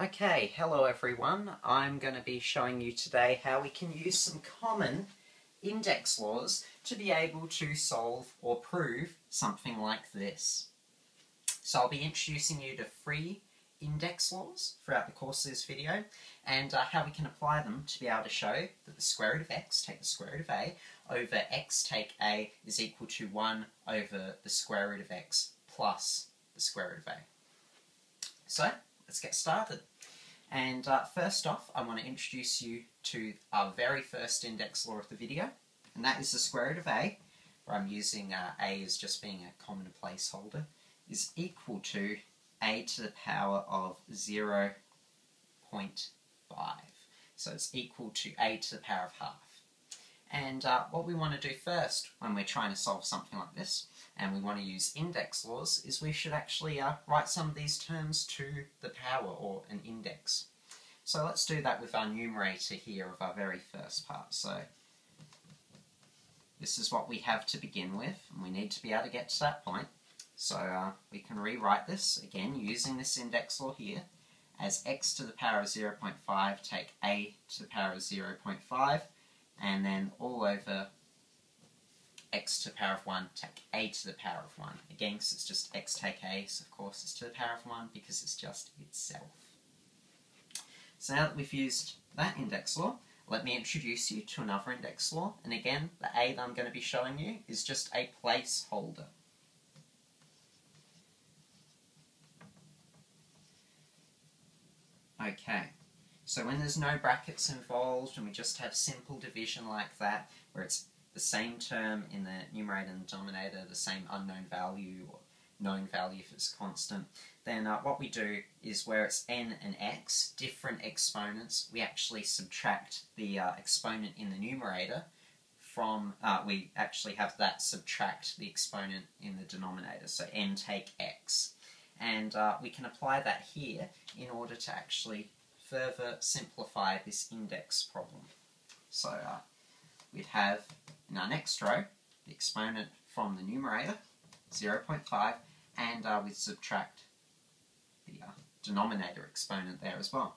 Okay, hello everyone. I'm going to be showing you today how we can use some common index laws to be able to solve or prove something like this. So I'll be introducing you to three index laws throughout the course of this video and how we can apply them to be able to show that the square root of x, take the square root of a, over x take a is equal to 1 over the square root of x plus the square root of a. So let's get started. And first off, I want to introduce you to our very first index law of the video, and that is the square root of a, where I'm using a as just being a common placeholder, is equal to a to the power of 0.5. So it's equal to a to the power of half. And what we want to do first when we're trying to solve something like this, and we want to use index laws, is we should actually write some of these terms to the power, or an index. So let's do that with our numerator here of our very first part. So this is what we have to begin with, and we need to be able to get to that point. So we can rewrite this, again, using this index law here, as x to the power of 0.5 take a to the power of 0.5, and then all over x to the power of 1 take a to the power of 1. Again, because it's just x take a, so of course it's to the power of 1 because it's just itself. So now that we've used that index law, let me introduce you to another index law. And again, the a that I'm going to be showing you is just a placeholder. Okay, so when there's no brackets involved and we just have simple division like that, where it's the same term in the numerator and denominator, the same unknown value or known value if it's constant, then what we do is where it's n and x, different exponents, we actually subtract the exponent in the numerator from, we actually have that subtract the exponent in the denominator, so n take x. And we can apply that here in order to actually further simplify this index problem. So we'd have in our next row the exponent from the numerator, 0.5, and we'd subtract the denominator exponent there as well.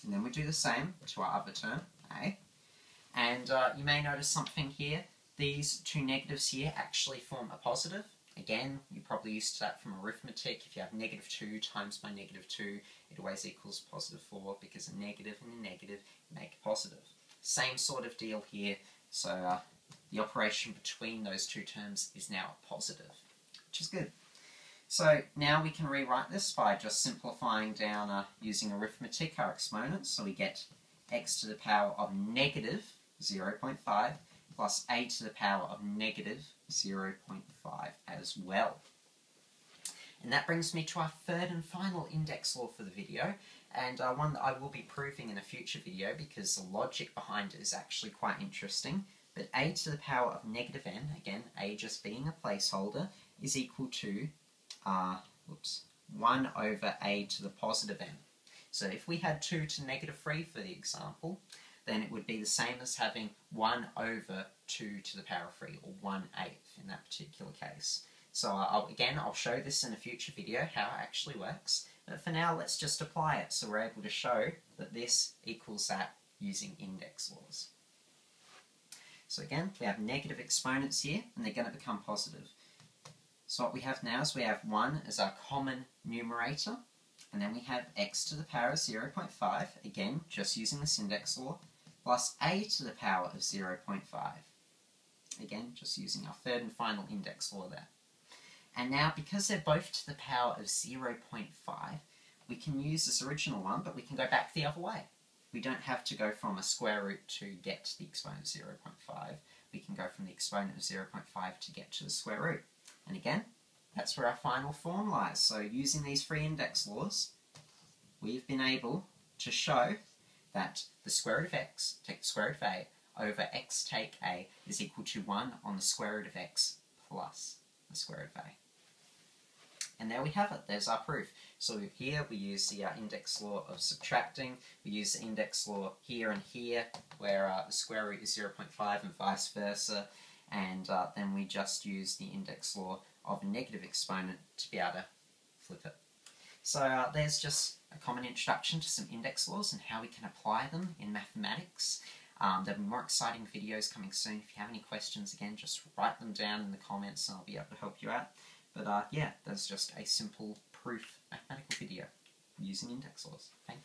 And then we do the same to our other term, a. And you may notice something here. These two negatives here actually form a positive. Again, you're probably used to that from arithmetic. If you have negative 2 times by negative 2, it always equals positive 4, because a negative and a negative make a positive. Same sort of deal here, so the operation between those two terms is now a positive, which is good. So now we can rewrite this by just simplifying down using arithmetic our exponents. So we get x to the power of negative 0.5 plus a to the power of negative 0.5 as well. And that brings me to our third and final index law for the video, and one that I will be proving in a future video because the logic behind it is actually quite interesting. But a to the power of negative n, again, a just being a placeholder, is equal to 1 over a to the positive n. So if we had 2 to negative 3 for the example, then it would be the same as having 1 over 2 to the power of 3, or 1/8 in that particular case. So I'll show this in a future video, how it actually works. But for now, let's just apply it so we're able to show that this equals that using index laws. So again, we have negative exponents here, and they're going to become positive. So what we have now is we have 1 as our common numerator, and then we have x to the power of 0.5, again, just using this index law, plus a to the power of 0.5. Again, just using our third and final index law there. And now, because they're both to the power of 0.5, we can use this original one, but we can go back the other way. We don't have to go from a square root to get to the exponent of 0.5. We can go from the exponent of 0.5 to get to the square root. And again, that's where our final form lies. So using these three index laws, we've been able to show that the square root of x, take the square root of a, over x take a is equal to 1 on the square root of x plus the square root of a. And there we have it, there's our proof. So here we use the index law of subtracting, we use the index law here and here, where the square root is 0.5 and vice versa, and then we just use the index law of a negative exponent to be able to flip it. So there's just a common introduction to some index laws and how we can apply them in mathematics. There'll be more exciting videos coming soon. If you have any questions, again, just write them down in the comments and I'll be able to help you out. But yeah, that's just a simple proof mathematical video using index laws. Thank you.